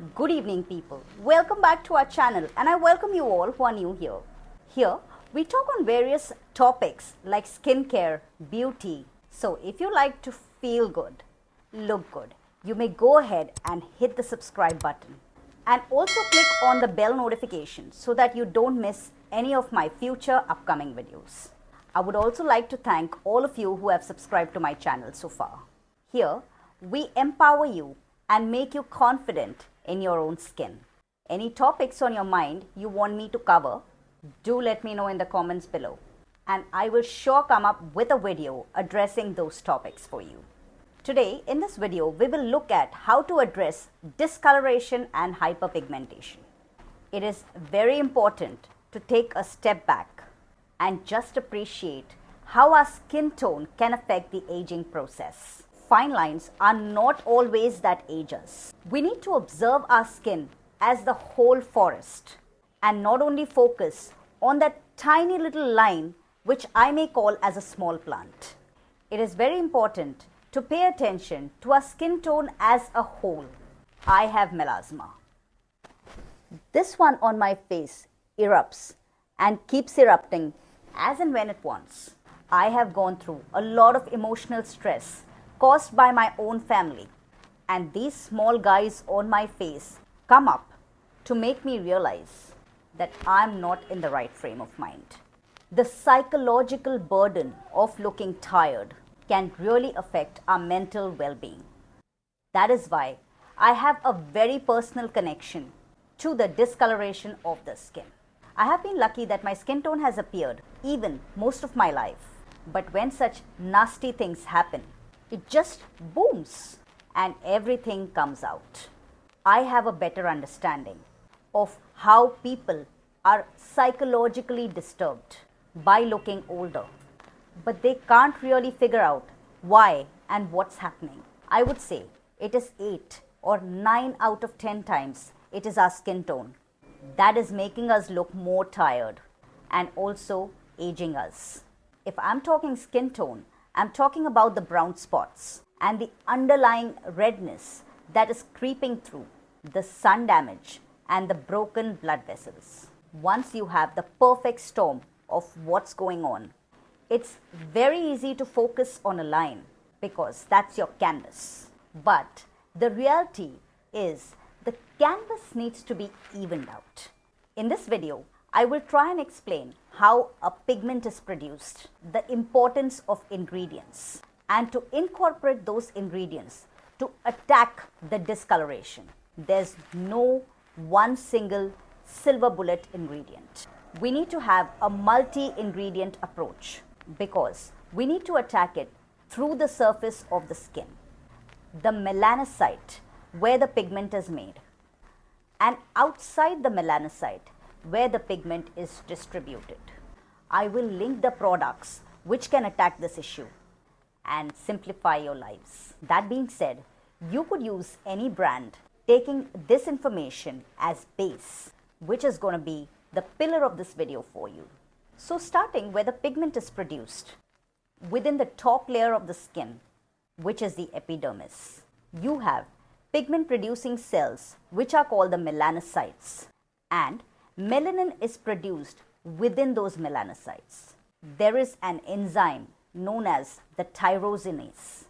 Good evening, people. Welcome back to our channel, and I welcome you all who are new here. Here, we talk on various topics like skincare, beauty. So, if you like to feel good, look good, you may go ahead and hit the subscribe button. And also click on the bell notification so that you don't miss any of my future upcoming videos. I would also like to thank all of you who have subscribed to my channel so far. Here, we empower you and make you confident in your own skin. Any topics on your mind you want me to cover, do let me know in the comments below, and I will sure come up with a video addressing those topics for you. Today in this video we will look at how to address discoloration and hyperpigmentation. It is very important to take a step back and just appreciate how our skin tone can affect the aging process. Fine lines are not always that age us. We need to observe our skin as the whole forest and not only focus on that tiny little line which I may call as a small plant. It is very important to pay attention to our skin tone as a whole. I have melasma. This one on my face erupts and keeps erupting as and when it wants. I have gone through a lot of emotional stress caused by my own family, and these small guys on my face come up to make me realize that I'm not in the right frame of mind. The psychological burden of looking tired can really affect our mental well-being. That is why I have a very personal connection to the discoloration of the skin. I have been lucky that my skin tone has appeared even most of my life, but when such nasty things happen, it just booms and everything comes out. I have a better understanding of how people are psychologically disturbed by looking older, but they can't really figure out why and what's happening. I would say it is 8 or 9 out of 10 times it is our skin tone that is making us look more tired and also aging us. If I'm talking skin tone, I'm talking about the brown spots and the underlying redness that is creeping through, the sun damage and the broken blood vessels. Once you have the perfect storm of what's going on, it's very easy to focus on a line because that's your canvas. But the reality is the canvas needs to be evened out. In this video, I will try and explain how a pigment is produced, the importance of ingredients, and to incorporate those ingredients to attack the discoloration. There's no one single silver bullet ingredient. We need to have a multi-ingredient approach because we need to attack it through the surface of the skin, the melanocyte where the pigment is made, and outside the melanocyte where the pigment is distributed. I will link the products which can attack this issue and simplify your lives. That being said, you could use any brand taking this information as base, which is going to be the pillar of this video for you. So starting where the pigment is produced, within the top layer of the skin, which is the epidermis, you have pigment producing cells which are called the melanocytes, and melanin is produced within those melanocytes. There is an enzyme known as the tyrosinase,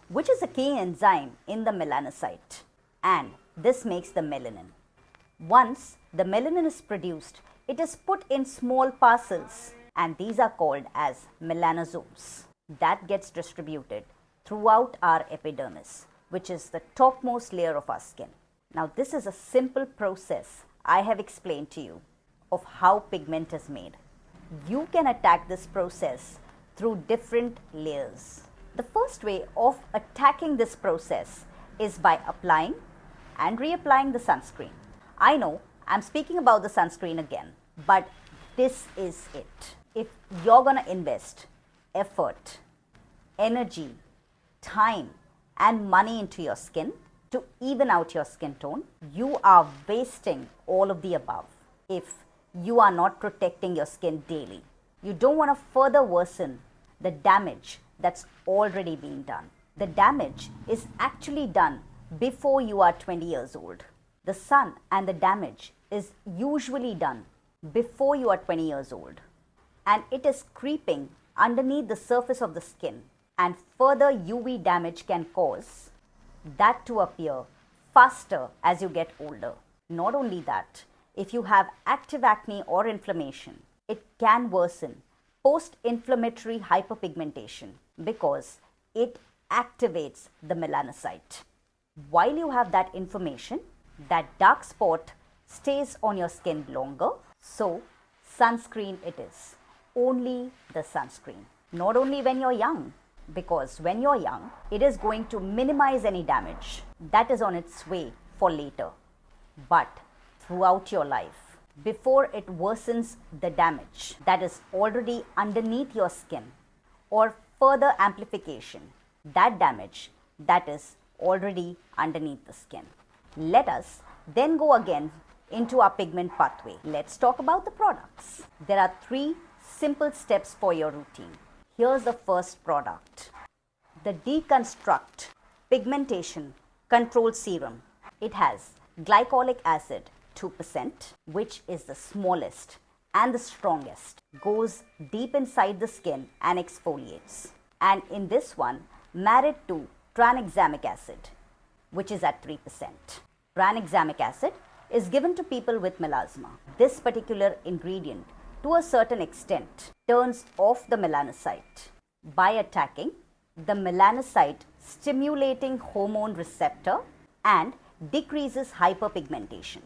which is a key enzyme in the melanocyte, and this makes the melanin. Once the melanin is produced, it is put in small parcels, and these are called as melanosomes. That gets distributed throughout our epidermis, which is the topmost layer of our skin. Now, this is a simple process I have explained to you of how pigment is made. You can attack this process through different layers. The first way of attacking this process is by applying and reapplying the sunscreen. I know I'm speaking about the sunscreen again, but this is it. If you're gonna invest effort, energy, time, and money into your skin to even out your skin tone, you are wasting all of the above if you are not protecting your skin daily. You don't want to further worsen the damage that's already been done. The damage is actually done before you are 20 years old. The sun and the damage is usually done before you are 20 years old, and it is creeping underneath the surface of the skin, and further UV damage can cause that to appear faster as you get older. Not only that, if you have active acne or inflammation, it can worsen post-inflammatory hyperpigmentation because it activates the melanocyte. While you have that inflammation, that dark spot stays on your skin longer, so sunscreen it is. Only the sunscreen. Not only when you're young, because when you're young, it is going to minimize any damage that is on its way for later. But throughout your life, before it worsens the damage that is already underneath your skin, or further amplification, that damage that is already underneath the skin. Let us then go again into our pigment pathway. Let's talk about the products. There are 3 simple steps for your routine. Here's the first product, the Deconstruct Pigmentation Control Serum. It has glycolic acid 2%, which is the smallest and the strongest, goes deep inside the skin and exfoliates. And in this one, married to tranexamic acid, which is at 3%. Tranexamic acid is given to people with melasma. This particular ingredient, to a certain extent, turns off the melanocyte by attacking the melanocyte stimulating hormone receptor and decreases hyperpigmentation.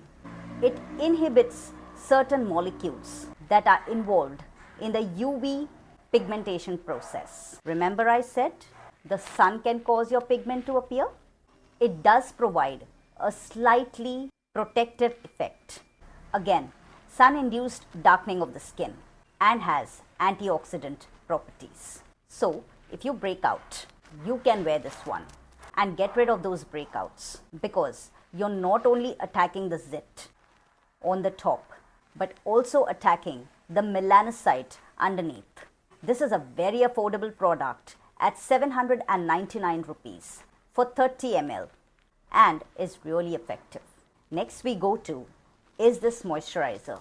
It inhibits certain molecules that are involved in the UV pigmentation process. Remember I said the sun can cause your pigment to appear? It does provide a slightly protective effect. Again, sun-induced darkening of the skin and has antioxidant properties. So, if you break out, you can wear this one and get rid of those breakouts, because you're not only attacking the zit on the top, but also attacking the melanocyte underneath. This is a very affordable product at 799 rupees for 30 ml and is really effective. Next we go to is this moisturizer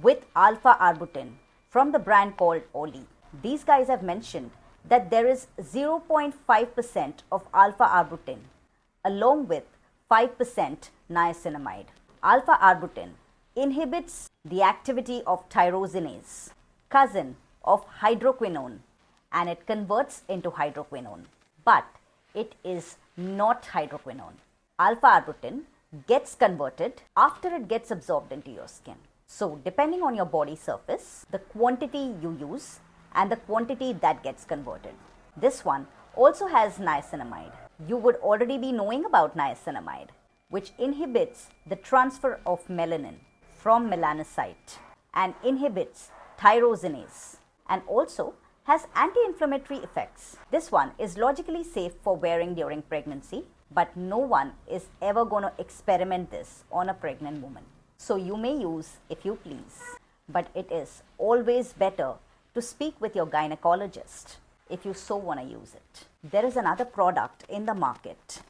with alpha arbutin from the brand called Oli. These guys have mentioned that there is 0.5% of alpha arbutin along with 5% niacinamide. Alpha arbutin inhibits the activity of tyrosinase, cousin of hydroquinone, and it converts into hydroquinone. But it is not hydroquinone. Alpha arbutin gets converted after it gets absorbed into your skin. So depending on your body surface, the quantity you use and the quantity that gets converted. This one also has niacinamide. You would already be knowing about niacinamide, which inhibits the transfer of melanin from melanocyte and inhibits tyrosinase, and also has anti-inflammatory effects. This one is logically safe for wearing during pregnancy, but no one is ever going to experiment this on a pregnant woman. So you may use if you please, but it is always better to speak with your gynecologist if you so want to use it. There is another product in the market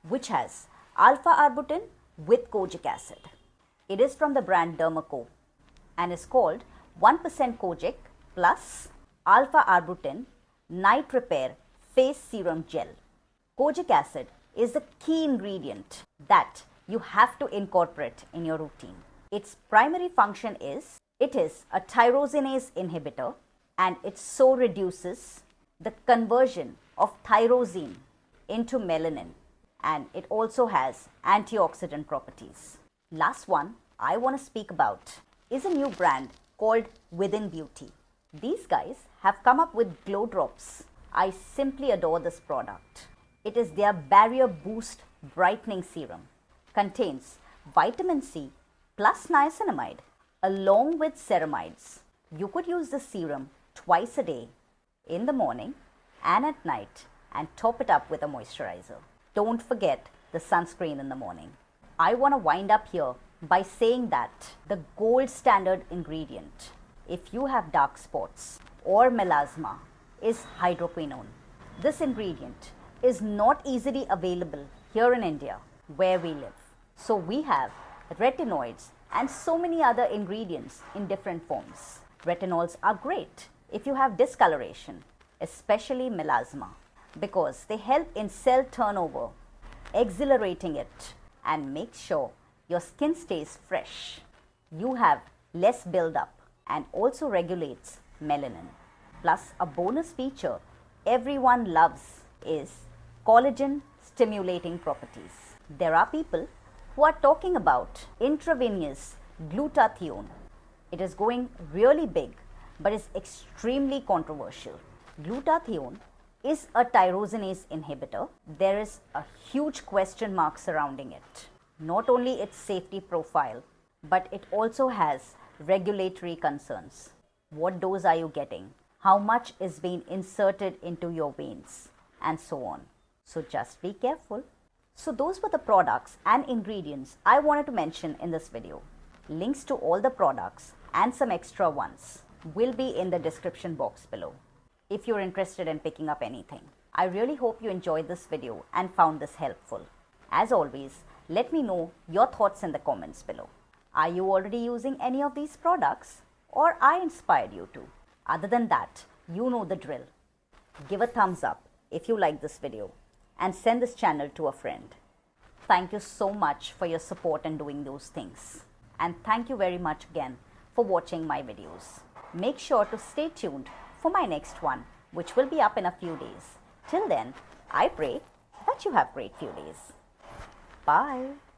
which has alpha arbutin with kojic acid. It is from the brand Dermaco and is called 1% kojic plus alpha arbutin night repair face serum gel. Kojic acid is the key ingredient that you have to incorporate in your routine. Its primary function is it is a tyrosinase inhibitor, and it so reduces the conversion of tyrosine into melanin, and it also has antioxidant properties. Last one I want to speak about is a new brand called Within Beauty. These guys have come up with glow drops. I simply adore this product. It is their Barrier Boost Brightening Serum. Contains vitamin C plus niacinamide along with ceramides. You could use the serum twice a day, in the morning and at night, and top it up with a moisturizer. Don't forget the sunscreen in the morning. I want to wind up here by saying that the gold standard ingredient, if you have dark spots or melasma, is hydroquinone. This ingredient is not easily available here in India where we live. So we have retinoids, and so many other ingredients in different forms. Retinols are great if you have discoloration, especially melasma, because they help in cell turnover, exhilarating it, and make sure your skin stays fresh. You have less buildup and also regulates melanin. Plus, a bonus feature everyone loves is collagen stimulating properties. There are people who are talking about intravenous glutathione. It is going really big, but is extremely controversial. Glutathione is a tyrosinase inhibitor. There is a huge question mark surrounding it. Not only its safety profile, but it also has regulatory concerns. What dose are you getting? How much is being inserted into your veins? And so on. So just be careful. So those were the products and ingredients I wanted to mention in this video. Links to all the products and some extra ones will be in the description box below if you're interested in picking up anything. I really hope you enjoyed this video and found this helpful. As always, let me know your thoughts in the comments below. Are you already using any of these products, or I inspired you to? Other than that, you know the drill. Give a thumbs up if you like this video and send this channel to a friend. Thank you so much for your support in doing those things. And thank you very much again for watching my videos. Make sure to stay tuned for my next one, which will be up in a few days. Till then, I pray that you have great few days. Bye.